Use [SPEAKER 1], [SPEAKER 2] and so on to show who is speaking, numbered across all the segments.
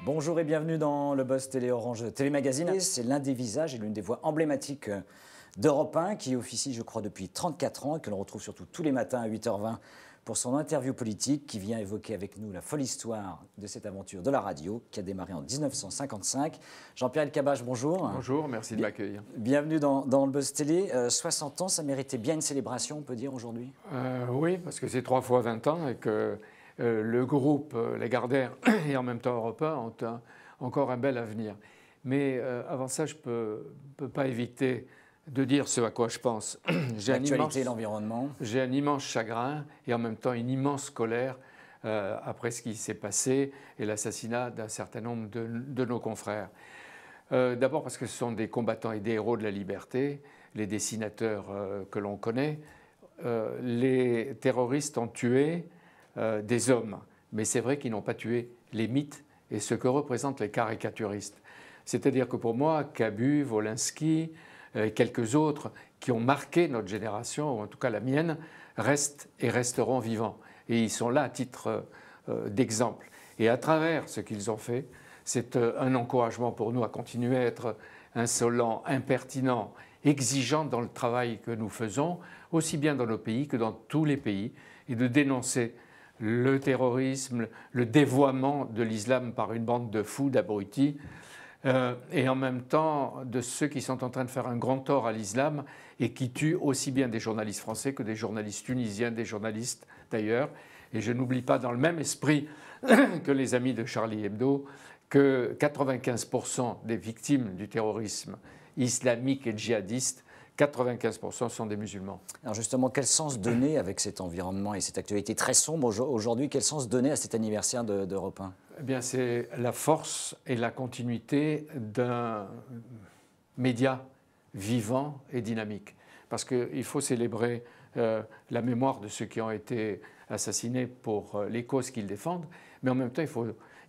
[SPEAKER 1] Bonjour et bienvenue dans le Buzz Télé Orange Télémagazine. C'est l'un des visages et l'une des voix emblématiques d'Europe 1 qui officie, je crois, depuis 34 ans et que l'on retrouve surtout tous les matins à 8h20 pour son interview politique qui vient évoquer avec nous la folle histoire de cette aventure de la radio qui a démarré en 1955. Jean-Pierre Elkabbach, bonjour.
[SPEAKER 2] Bonjour, merci de m'accueillir.
[SPEAKER 1] Bienvenue dans le Buzz Télé. 60 ans, ça méritait bien une célébration, on peut dire, aujourd'hui?
[SPEAKER 2] Oui, parce que c'est 3 fois 20 ans et que le groupe Lagardère et en même temps Europe 1 ont encore un bel avenir. Mais avant ça, je ne peux pas éviter de dire ce à quoi je pense.
[SPEAKER 1] L'actualité, l'environnement.
[SPEAKER 2] J'ai un immense chagrin et en même temps une immense colère après ce qui s'est passé et l'assassinat d'un certain nombre de nos confrères. D'abord parce que ce sont des combattants et des héros de la liberté, les dessinateurs que l'on connaît. Les terroristes ont tué des hommes, mais c'est vrai qu'ils n'ont pas tué les mythes et ce que représentent les caricaturistes. C'est-à-dire que pour moi, Cabu, Wolinski, quelques autres qui ont marqué notre génération, ou en tout cas la mienne, restent et resteront vivants. Et ils sont là à titre d'exemple. Et à travers ce qu'ils ont fait, c'est un encouragement pour nous à continuer à être insolents, impertinents, exigeants dans le travail que nous faisons, aussi bien dans nos pays que dans tous les pays, et de dénoncer le terrorisme, le dévoiement de l'islam par une bande de fous, d'abrutis, et en même temps de ceux qui sont en train de faire un grand tort à l'islam et qui tuent aussi bien des journalistes français que des journalistes tunisiens, des journalistes d'ailleurs. Et je n'oublie pas dans le même esprit que les amis de Charlie Hebdo que 95% des victimes du terrorisme islamique et djihadiste, 95% sont des musulmans.
[SPEAKER 1] Alors justement, quel sens donner avec cet environnement et cette actualité très sombre aujourd'hui, quel sens donner à cet anniversaire d'Europe 1?
[SPEAKER 2] Eh bien, c'est la force et la continuité d'un média vivant et dynamique. Parce qu'il faut célébrer la mémoire de ceux qui ont été assassinés pour les causes qu'ils défendent, mais en même temps,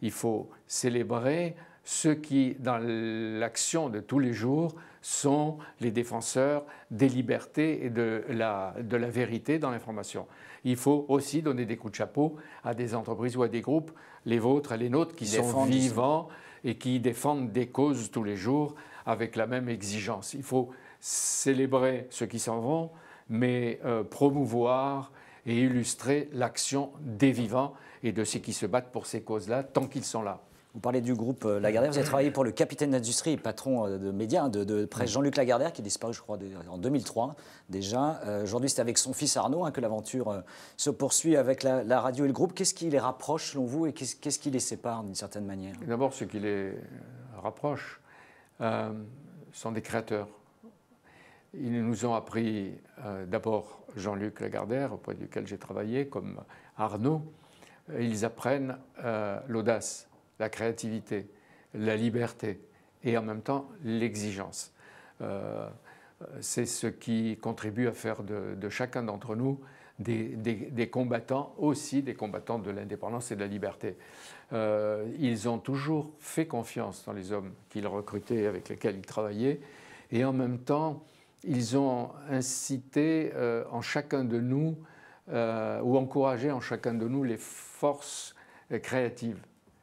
[SPEAKER 2] il faut célébrer ceux qui, dans l'action de tous les jours, sont les défenseurs des libertés et de la vérité dans l'information. Il faut aussi donner des coups de chapeau à des entreprises ou à des groupes, les vôtres et les nôtres, qui sont vivants et qui défendent des causes tous les jours avec la même exigence. Il faut célébrer ceux qui s'en vont, mais promouvoir et illustrer l'action des vivants et de ceux qui se battent pour ces causes-là tant qu'ils sont là.
[SPEAKER 1] Vous parlez du groupe Lagardère, vous avez travaillé pour le capitaine d'industrie et patron de médias, de presse Jean-Luc Lagardère, qui est disparu, je crois, en 2003 déjà. Aujourd'hui, c'est avec son fils Arnaud que l'aventure se poursuit avec la radio et le groupe. Qu'est-ce qui les rapproche, selon vous, et qu'est-ce qui les sépare, d'une certaine manière?
[SPEAKER 2] D'abord, ce qui les rapproche sont des créateurs. Ils nous ont appris, d'abord Jean-Luc Lagardère, auprès duquel j'ai travaillé, comme Arnaud. Ils apprennent l'audace, la créativité, la liberté et en même temps l'exigence. C'est ce qui contribue à faire de chacun d'entre nous des combattants, aussi des combattants de l'indépendance et de la liberté. Ils ont toujours fait confiance dans les hommes qu'ils recrutaient et avec lesquels ils travaillaient et en même temps ils ont incité en chacun de nous ou encouragé en chacun de nous les forces créatives.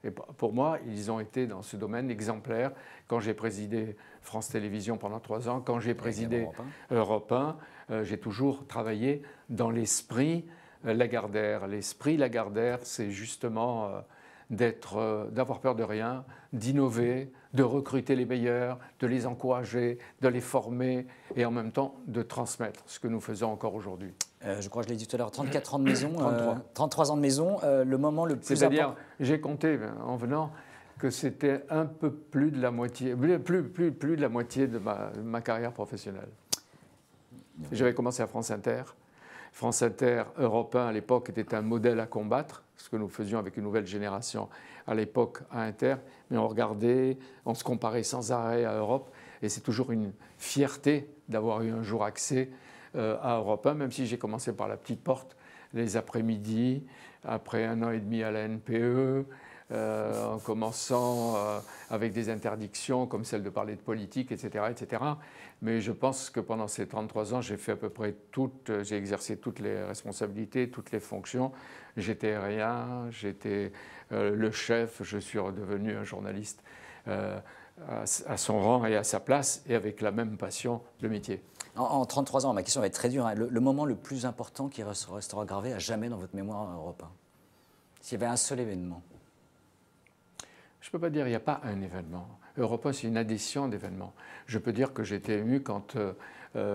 [SPEAKER 2] Et pour moi, ils ont été dans ce domaine exemplaires. Quand j'ai présidé France Télévisions pendant 3 ans, quand j'ai présidé Europe 1, j'ai toujours travaillé dans l'esprit Lagardère. L'esprit Lagardère, c'est justement d'avoir peur de rien, d'innover, de recruter les meilleurs, de les encourager, de les former et en même temps de transmettre ce que nous faisons encore aujourd'hui.
[SPEAKER 1] Je crois que je l'ai dit tout à l'heure, 34 ans de maison,
[SPEAKER 2] 33
[SPEAKER 1] ans de maison, le moment le plus important.
[SPEAKER 2] C'est-à-dire, j'ai compté en venant que c'était un peu plus de la moitié, plus de la moitié de ma carrière professionnelle. J'avais commencé à France Inter. France Inter, Europe 1 à l'époque était un modèle à combattre, ce que nous faisions avec une nouvelle génération à l'époque à Inter, mais on regardait, on se comparait sans arrêt à Europe, et c'est toujours une fierté d'avoir eu un jour accès à Europe 1, même si j'ai commencé par la petite porte, les après-midi, après 1 an et demi à la NPE, en commençant avec des interdictions comme celle de parler de politique, etc., etc. Mais je pense que pendant ces 33 ans, j'ai fait à peu près j'ai exercé toutes les responsabilités, toutes les fonctions. J'étais rien, j'étais le chef, je suis redevenu un journaliste à son rang et à sa place, et avec la même passion, le métier.
[SPEAKER 1] En 33 ans, ma question va être très dure, hein. Le moment le plus important qui restera gravé à jamais dans votre mémoire Europe 1? S'il y avait un seul événement?
[SPEAKER 2] Je ne peux pas dire qu'il n'y a pas un événement. Europe 1, c'est une addition d'événements. Je peux dire que j'étais ému quand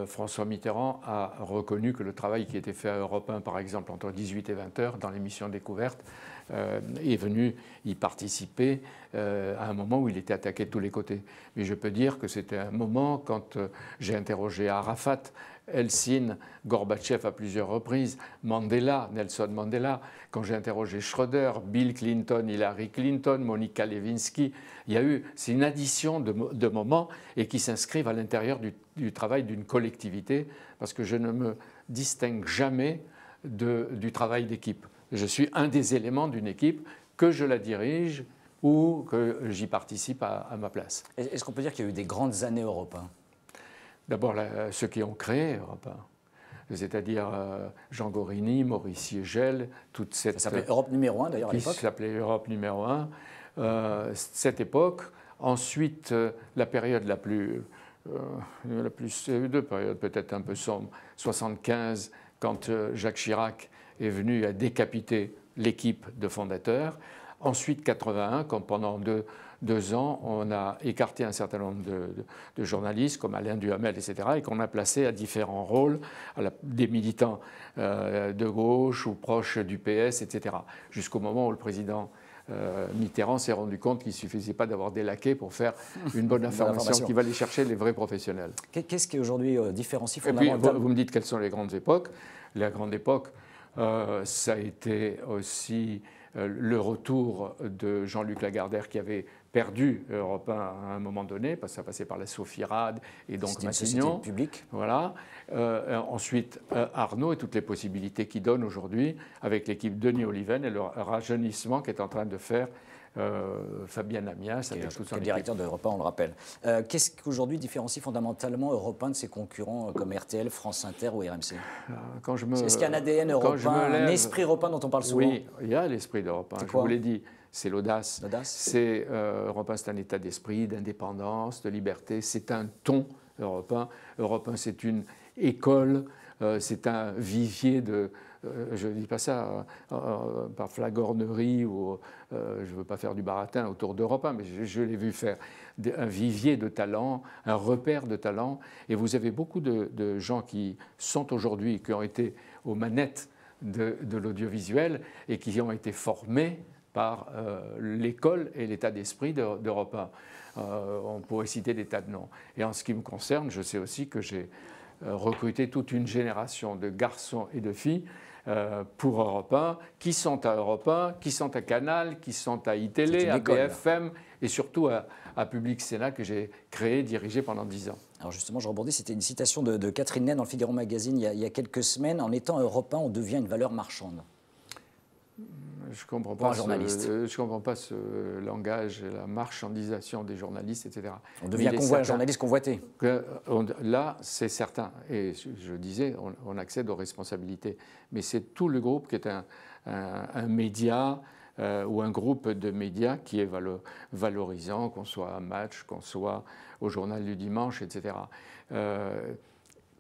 [SPEAKER 2] François Mitterrand a reconnu que le travail qui était fait à Europe 1, par exemple, entre 18 et 20 heures, dans l'émission Découverte, est venu y participer à un moment où il était attaqué de tous les côtés. Mais je peux dire que c'était un moment quand j'ai interrogé Arafat, Helsinki, Gorbatchev à plusieurs reprises, Mandela, Nelson Mandela, quand j'ai interrogé Schröder, Bill Clinton, Hillary Clinton, Monica Lewinsky. C'est une addition de moments et qui s'inscrivent à l'intérieur du travail d'une collectivité, parce que je ne me distingue jamais du travail d'équipe. Je suis un des éléments d'une équipe, que je la dirige ou que j'y participe à ma place.
[SPEAKER 1] Est-ce qu'on peut dire qu'il y a eu des grandes années Europe 1?
[SPEAKER 2] D'abord, ceux qui ont créé Europe 1, c'est-à-dire Jean Gorini, Maurice Siegel, toute cette...
[SPEAKER 1] Ça s'appelait Europe numéro 1 d'ailleurs à l'époque.
[SPEAKER 2] Ça s'appelait Europe numéro 1. Cette époque. Ensuite, la période deux périodes peut-être un peu sombres, 75, quand Jacques Chirac est venu à décapiter l'équipe de fondateurs. Ensuite, 81, quand pendant deux ans, on a écarté un certain nombre de journalistes, comme Alain Duhamel, etc., et qu'on a placé à différents rôles, des militants de gauche ou proches du PS, etc., jusqu'au moment où le président Mitterrand s'est rendu compte qu'il ne suffisait pas d'avoir des laquais pour faire une bonne information, qu'il va aller chercher les vrais professionnels.
[SPEAKER 1] Qu'est-ce qui aujourd'hui différencie
[SPEAKER 2] fondamentalement?
[SPEAKER 1] Et puis,
[SPEAKER 2] vous me dites quelles sont les grandes époques. La grande époque, ça a été aussi le retour de Jean-Luc Lagardère, qui avait perdu Europe 1 à un moment donné, parce que ça passait par la Sophie-Rad et donc Matignon.
[SPEAKER 1] Public.
[SPEAKER 2] Voilà. Ensuite, Arnaud et toutes les possibilités qu'il donne aujourd'hui avec l'équipe Denis Oliven et le rajeunissement qu'est en train de faire Fabien Amias, avec tout son équipe.
[SPEAKER 1] Directeur d'Europe 1, on le rappelle. Qu'est-ce qu'aujourd'hui différencie fondamentalement Europe 1 de ses concurrents comme RTL, France Inter ou RMC? Est-ce qu'il y a un ADN Europe 1, un esprit Europe 1 dont on parle souvent?
[SPEAKER 2] Oui, il y a l'esprit d'Europe 1. Je vous l'ai dit. C'est l'audace. C'est Europe 1, c'est un état d'esprit, d'indépendance, de liberté. C'est un ton Europe 1. Europe 1, c'est une école, c'est un vivier de... je ne dis pas ça par flagornerie ou je ne veux pas faire du baratin autour d'Europe 1, mais je l'ai vu faire un vivier de talent, un repère de talent. Et vous avez beaucoup de gens qui sont aujourd'hui, qui ont été aux manettes de l'audiovisuel et qui ont été formés par l'école et l'état d'esprit d'Europe 1. On pourrait citer des tas de noms. Et en ce qui me concerne, je sais aussi que j'ai recruté toute une génération de garçons et de filles pour Europe 1, qui sont à Europe 1, qui sont à Canal, qui sont à iTélé, à BFM et surtout à Public Sénat que j'ai créé, dirigé pendant 10 ans.
[SPEAKER 1] Alors justement, je rebondis, c'était une citation de Catherine Ney dans le Figaro Magazine il y a quelques semaines. En étant Europe 1, on devient une valeur marchande.
[SPEAKER 2] Je ne comprends pas ce langage, la marchandisation des journalistes, etc.
[SPEAKER 1] On devient un journaliste convoité.
[SPEAKER 2] Là, c'est certain. Et je disais, on accède aux responsabilités. Mais c'est tout le groupe qui est un média ou un groupe de médias qui est valorisant, qu'on soit à Match, qu'on soit au Journal du Dimanche, etc.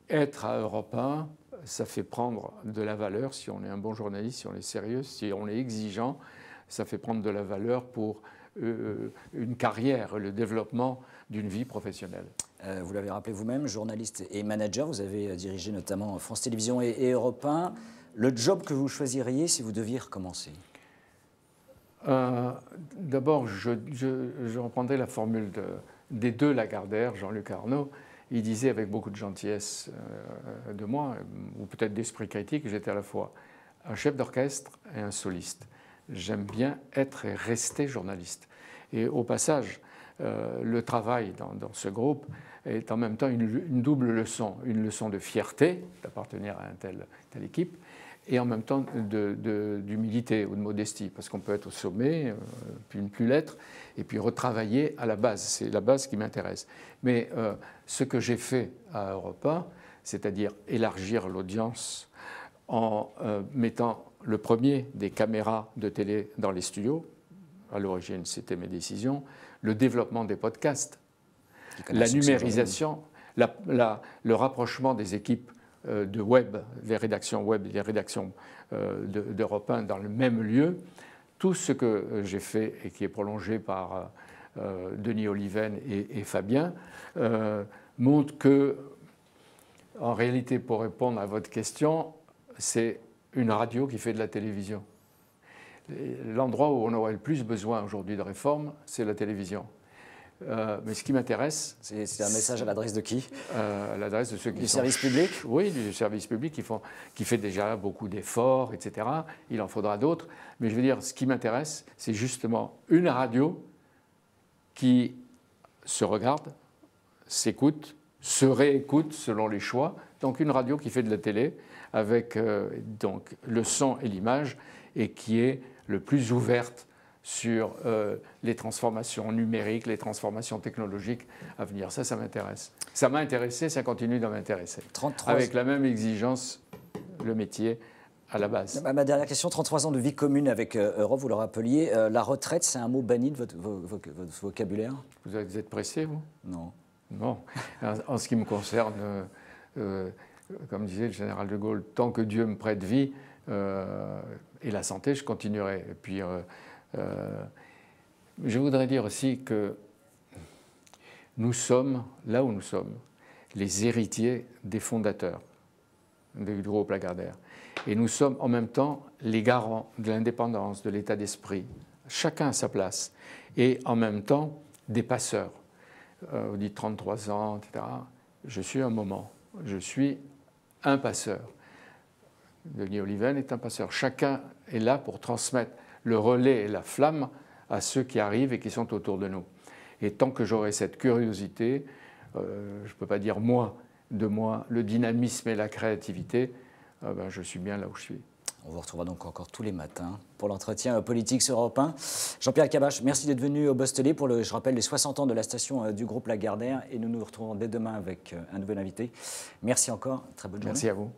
[SPEAKER 2] Être à Europe 1, ça fait prendre de la valeur si on est un bon journaliste, si on est sérieux, si on est exigeant. Ça fait prendre de la valeur pour une carrière, le développement d'une vie professionnelle.
[SPEAKER 1] Vous l'avez rappelé vous-même, journaliste et manager. Vous avez dirigé notamment France Télévisions et Europe 1. Le job que vous choisiriez si vous deviez recommencer?
[SPEAKER 2] D'abord, je reprendrai la formule des deux Lagardère, Jean-Luc Arnaud. Il disait avec beaucoup de gentillesse de moi, ou peut-être d'esprit critique, que j'étais à la fois un chef d'orchestre et un soliste. J'aime bien être et rester journaliste. Et au passage, le travail dans ce groupe est en même temps une double leçon. Une leçon de fierté d'appartenir à telle équipe et en même temps d'humilité ou de modestie, parce qu'on peut être au sommet, puis ne plus l'être, et puis retravailler à la base. C'est la base qui m'intéresse. Mais ce que j'ai fait à Europe 1, c'est-à-dire élargir l'audience en mettant le premier des caméras de télé dans les studios, à l'origine c'était mes décisions, le développement des podcasts, la numérisation, le rapprochement des équipes de web, les rédactions web et les rédactions d'Europe 1 dans le même lieu, tout ce que j'ai fait et qui est prolongé par Denis Oliven et Fabien montre que, en réalité, pour répondre à votre question, c'est une radio qui fait de la télévision. L'endroit où on aurait le plus besoin aujourd'hui de réforme, c'est la télévision. Mais ce qui m'intéresse...
[SPEAKER 1] C'est un message à l'adresse de qui?
[SPEAKER 2] À l'adresse de ceux qui
[SPEAKER 1] Du service public?
[SPEAKER 2] Oui, du service public qui fait déjà beaucoup d'efforts, etc. Il en faudra d'autres. Mais je veux dire, ce qui m'intéresse, c'est justement une radio qui se regarde, s'écoute, se réécoute selon les choix. Donc une radio qui fait de la télé avec donc, le son et l'image et qui est le plus ouverte sur les transformations numériques, les transformations technologiques à venir. Ça m'intéresse. Ça m'a intéressé, ça continue de m'intéresser. Avec la même exigence, le métier à la base.
[SPEAKER 1] Ma dernière question, 33 ans de vie commune avec Europe, vous le rappeliez. La retraite, c'est un mot banni de votre vocabulaire?
[SPEAKER 2] Vous êtes pressé, vous?
[SPEAKER 1] Non.
[SPEAKER 2] Non. En ce qui me concerne, comme disait le général de Gaulle, tant que Dieu me prête vie et la santé, je continuerai. Et puis, je voudrais dire aussi que nous sommes, là où nous sommes, les héritiers des fondateurs du groupe Lagardère. Et nous sommes en même temps les garants de l'indépendance, de l'état d'esprit, chacun à sa place, et en même temps des passeurs. Vous dites 33 ans, etc. Je suis un moment, je suis un passeur. Denis Oliven est un passeur. Chacun est là pour transmettre le relais et la flamme à ceux qui arrivent et qui sont autour de nous. Et tant que j'aurai cette curiosité, je ne peux pas dire de moi, le dynamisme et la créativité, je suis bien là où je suis.
[SPEAKER 1] On vous retrouvera donc encore tous les matins pour l'entretien politique sur Europe 1. Jean-Pierre Elkabbach, merci d'être venu au Bosteler pour, je rappelle, les 60 ans de la station du groupe Lagardère. Et nous nous retrouvons dès demain avec un nouvel invité. Merci encore, très bonne journée.
[SPEAKER 2] Merci à vous.